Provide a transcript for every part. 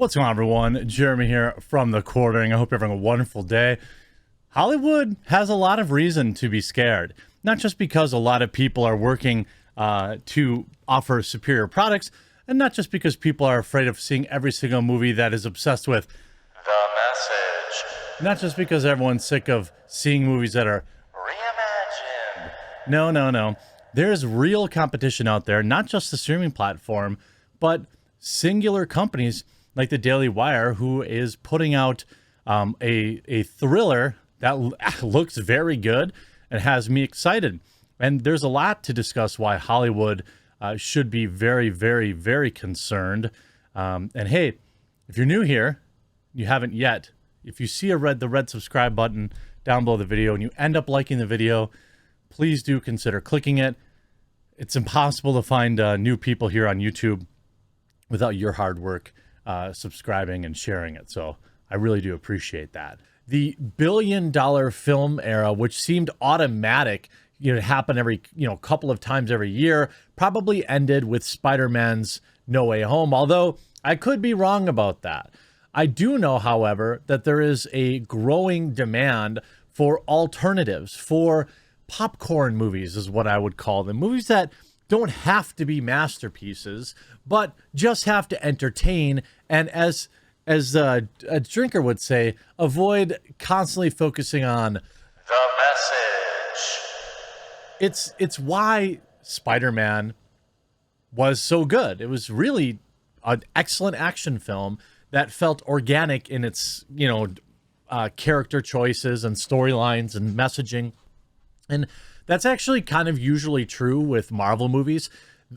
What's going on, everyone? Jeremy here from The Quartering. I hope you're having a wonderful day. Hollywood has a lot of reason to be scared. Not just because a lot of people are working to offer superior products, and not just because people are afraid of seeing every single movie that is obsessed with the message. Not just because everyone's sick of seeing movies that are reimagined. No. There's real competition out there, not just the streaming platform, but singular companies like the Daily Wire, who is putting out a thriller that looks very good and has me excited. And there's a lot to discuss why Hollywood should be very, very, very concerned. And hey, if you're new here, you haven't yet, if you see the red subscribe button down below the video and you end up liking the video, please do consider clicking it. It's impossible to find new people here on YouTube without your hard work subscribing and sharing it. So I really do appreciate that. The billion-dollar film era, which seemed automatic, to happen every, couple of times every year, probably ended with Spider-Man's No Way Home, although I could be wrong about that. I do know, however, that there is a growing demand for alternatives, for popcorn movies is what I would call them. Movies that don't have to be masterpieces, but just have to entertain, and as a drinker would say, avoid constantly focusing on the message. It's why Spider-Man was so good. It was really an excellent action film that felt organic in its, character choices and storylines and messaging. And that's actually kind of usually true with Marvel movies.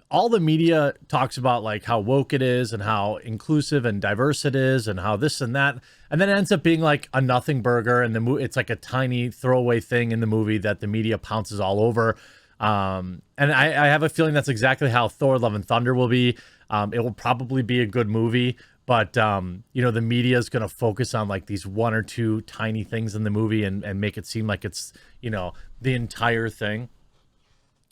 All the media talks about like how woke it is and how inclusive and diverse it is and how this and that. And then it ends up being like a nothing burger, and it's like a tiny throwaway thing in the movie that the media pounces all over. And I have a feeling that's exactly how Thor: Love and Thunder will be. It will probably be a good movie, but the media is going to focus on like these one or two tiny things in the movie and make it seem like it's, the entire thing.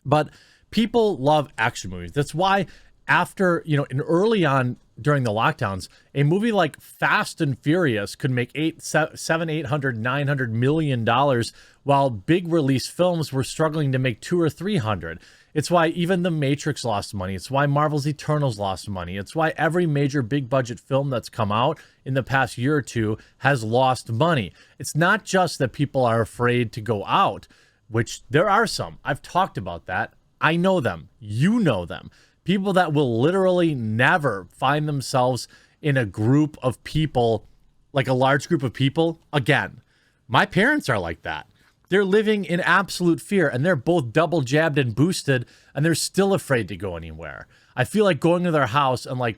But people love action movies. That's why after, and early on during the lockdowns, a movie like Fast and Furious could make $700, $800, $900 million, while big release films were struggling to make $200 or $300. It's why even The Matrix lost money. It's why Marvel's Eternals lost money. It's why every major big budget film that's come out in the past year or two has lost money. It's not just that people are afraid to go out, which there are some. I've talked about that. I know them. You know them. People that will literally never find themselves in a group of people, like a large group of people again. My parents are like that. They're living in absolute fear, and they're both double jabbed and boosted, and they're still afraid to go anywhere. I feel like going to their house and like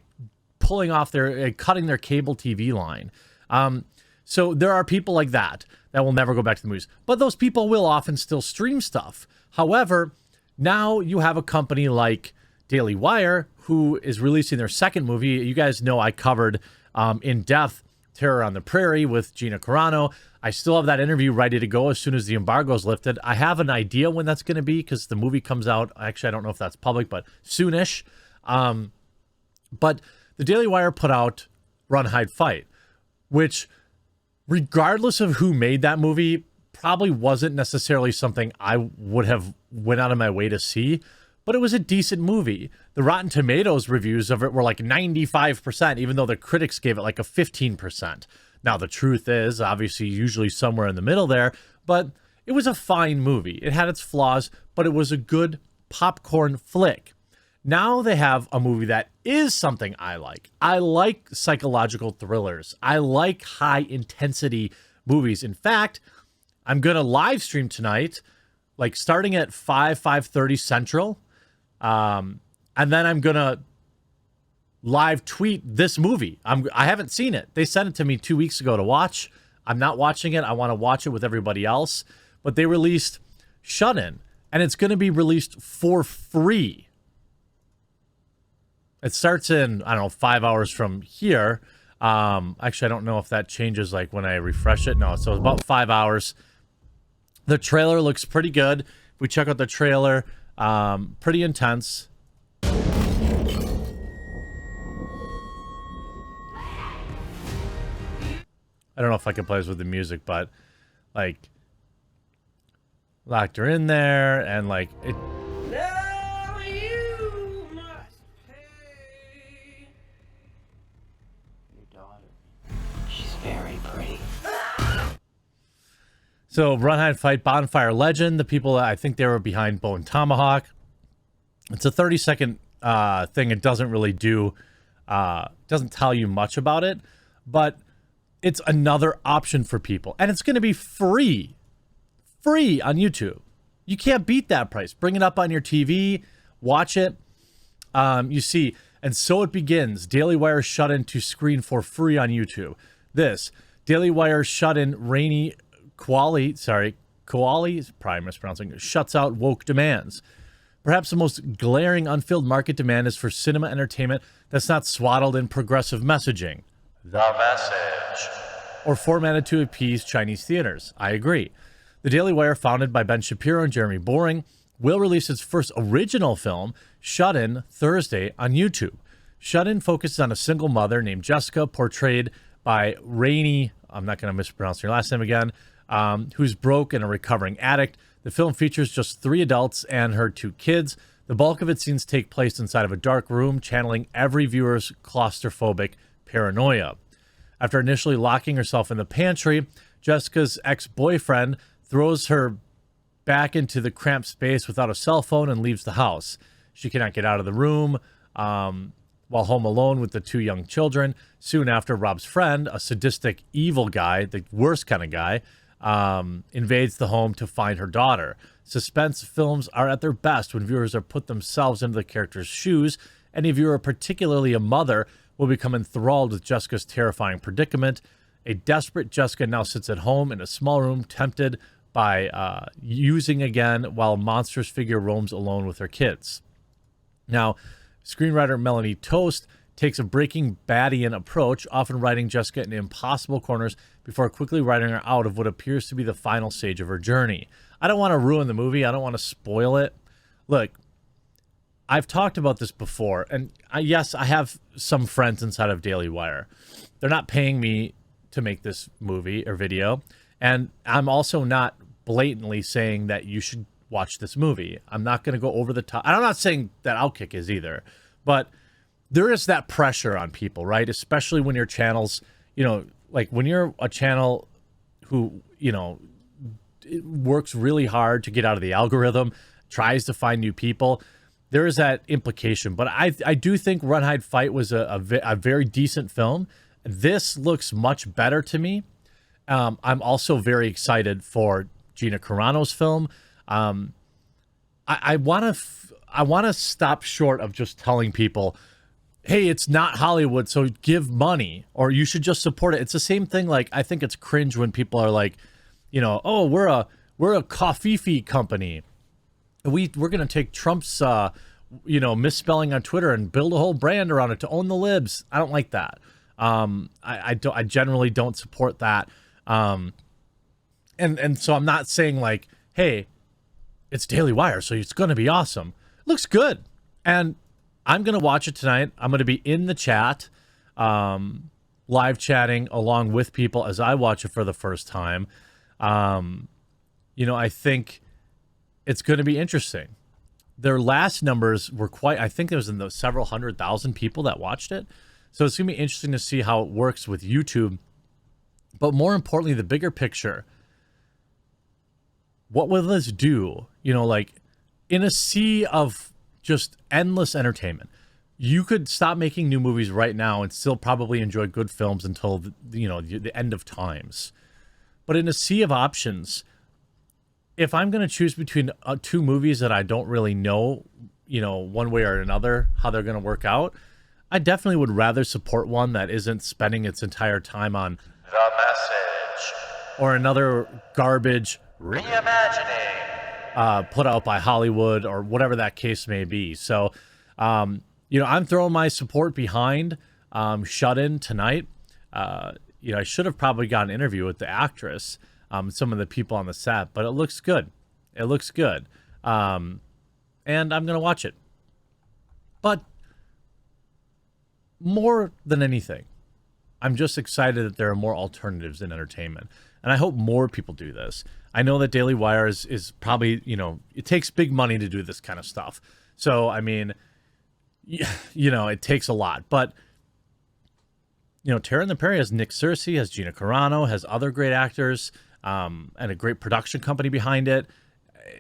pulling off cutting their cable TV line. So there are people like that will never go back to the movies, but those people will often still stream stuff. However, now you have a company like Daily Wire who is releasing their second movie. You guys know I covered in depth Terror on the Prairie with Gina Carano. I still have that interview ready to go as soon as the embargo is lifted. I have an idea when that's going to be because the movie comes out. Actually, I don't know if that's public, but soonish. But the Daily Wire put out Run, Hide, Fight, which, regardless of who made that movie, probably wasn't necessarily something I would have went out of my way to see, but it was a decent movie. The Rotten Tomatoes reviews of it were like 95%, even though the critics gave it like a 15%. Now, the truth is, obviously, usually somewhere in the middle there, but it was a fine movie. It had its flaws, but it was a good popcorn flick. Now they have a movie that is something I like. I like psychological thrillers. I like high-intensity movies. In fact, I'm going to live stream tonight, like starting at 5:30 Central, and then I'm going to live tweet this movie. I haven't seen it. They sent it to me 2 weeks ago to watch. I'm not watching it. I want to watch it with everybody else. But they released Shut In, and it's going to be released for free. It starts in, 5 hours from here. Actually, I don't know if that changes like when I refresh it. No, so it's about 5 hours. The trailer looks pretty good. If we check out the trailer, pretty intense. I don't know if I can play this with the music, but like locked her in there and like it. Now you must pay. Your daughter, she's very pretty. So Run, Hide, Fight, Bonfire Legend, the people that I think they were behind Bone Tomahawk. It's a 30-second thing. It doesn't really doesn't tell you much about it, but it's another option for people. And it's going to be free on YouTube. You can't beat that price. Bring it up on your TV, watch it. You see, and so it begins. Daily Wire shut-in to screen for free on YouTube. This, Daily Wire shut-in Rainy Koali, probably mispronouncing, shuts out woke demands. Perhaps the most glaring unfilled market demand is for cinema entertainment that's not swaddled in progressive messaging. The message. Or formatted to appease Chinese theaters. I agree. The Daily Wire, founded by Ben Shapiro and Jeremy Boring, will release its first original film, Shut-In, Thursday on YouTube. Shut-In focuses on a single mother named Jessica, portrayed by Rainey, I'm not going to mispronounce her last name again, who's broke and a recovering addict. The film features just 3 adults and her 2 kids. The bulk of its scenes take place inside of a dark room, channeling every viewer's claustrophobic paranoia. After initially locking herself in the pantry, Jessica's ex-boyfriend throws her back into the cramped space without a cell phone and leaves the house. She cannot get out of the room while home alone with the 2 young children. Soon after, Rob's friend, a sadistic, evil guy, the worst kind of guy, invades the home to find her daughter. Suspense films are at their best when viewers are put themselves into the character's shoes. Any viewer, particularly a mother, will become enthralled with Jessica's terrifying predicament. A desperate Jessica now sits at home in a small room, tempted by using again, while a monstrous figure roams alone with her kids. Now, screenwriter Melanie Toast takes a Breaking Badian approach, often writing Jessica in impossible corners before quickly writing her out of what appears to be the final stage of her journey. I don't want to ruin the movie. I don't want to spoil it. Look, I've talked about this before, and yes, I have some friends inside of Daily Wire. They're not paying me to make this movie or video, and I'm also not blatantly saying that you should watch this movie. I'm not going to go over the top. I'm not saying that Outkick is either, but there is that pressure on people, right? Especially when your channels, like when you're a channel who, it works really hard to get out of the algorithm, tries to find new people, there is that implication. But I do think Run, Hide, Fight was a very decent film. This looks much better to me. I'm also very excited for Gina Carano's film. I want to stop short of just telling people, hey, it's not Hollywood, so give money, or you should just support it. It's the same thing. Like, I think it's cringe when people are like, oh, we're a coffee company. We're going to take Trump's, misspelling on Twitter and build a whole brand around it to own the libs. I don't like that. I generally don't support that. And so I'm not saying like, hey, it's Daily Wire, so it's going to be awesome. Looks good. And I'm going to watch it tonight. I'm going to be in the chat, live chatting along with people as I watch it for the first time. I think it's going to be interesting. Their last numbers were I think there was in the several 100,000 people that watched it. So it's going to be interesting to see how it works with YouTube. But more importantly, the bigger picture, what will this do? Like in a sea of just endless entertainment, you could stop making new movies right now and still probably enjoy good films until the end of times. But in a sea of options, if I'm going to choose between 2 movies that I don't really know, one way or another, how they're going to work out, I definitely would rather support one that isn't spending its entire time on The Message or another garbage reimagining put out by Hollywood or whatever that case may be. So, I'm throwing my support behind Shut-In tonight. I should have probably got an interview with the actress, some of the people on the set, but it looks good. It looks good. And I'm going to watch it. But more than anything, I'm just excited that there are more alternatives in entertainment. And I hope more people do this. I know that Daily Wire is probably, you know, it takes big money to do this kind of stuff. So, I mean, you know, it takes a lot. But, you know, Terror in the Prairie has Nick Searcy, has Gina Carano, has other great actors, and a great production company behind it.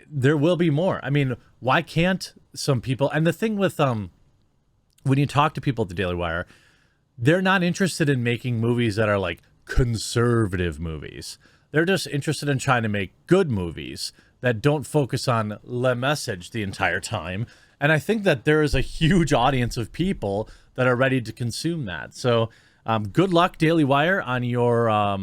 There will be more. I mean, why can't some people... And the thing with... when you talk to people at the Daily Wire, they're not interested in making movies that are like conservative movies. They're just interested in trying to make good movies that don't focus on the message the entire time. And I think that there is a huge audience of people that are ready to consume that. So good luck, Daily Wire, on your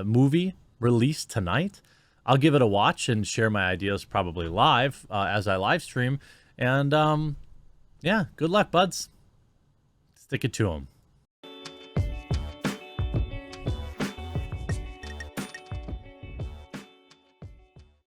movie release tonight. I'll give it a watch and share my ideas probably live as I live stream. And yeah, good luck, buds. Stick it to them.